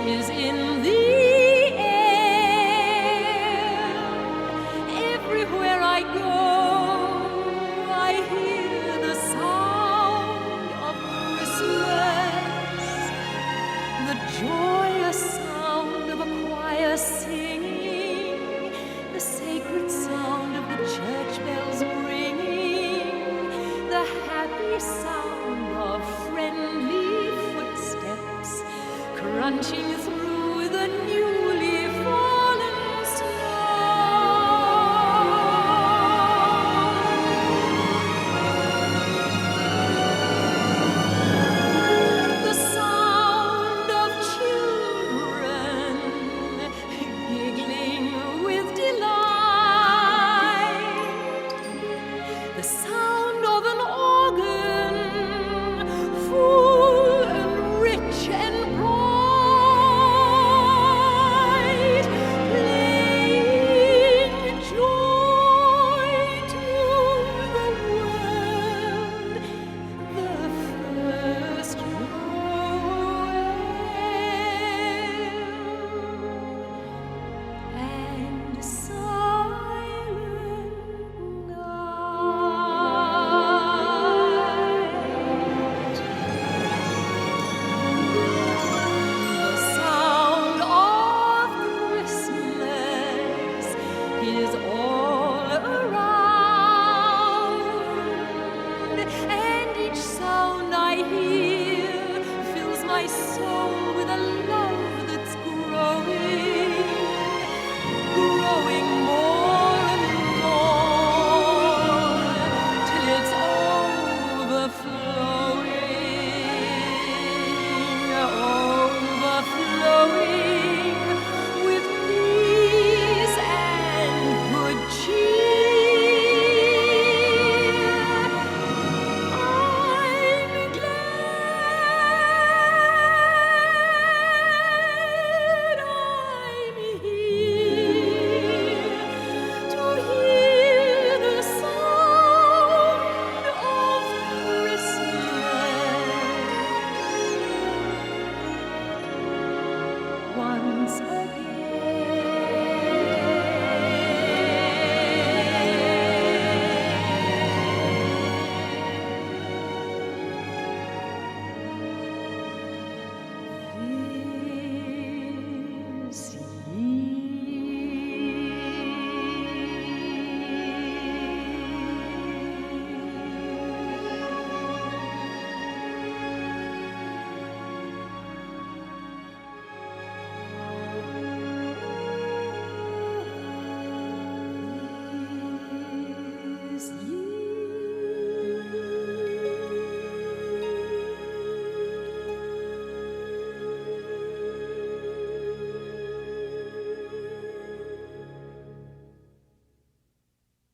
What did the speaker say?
is in the air. Everywhere I go, I hear the sound of Christmas, the joyous sound of a choir singing, the sacred sound of the church bells ringing, the happy sound of friendly footsteps crunching through the newly fallen snow. The sound of children giggling with delight, the sound of an organ full and rich and bright, playing joy to the world, the first Noel. And silent night. The sound of Christmas is all around, and each sound I hear fills my soul with a love that's growing.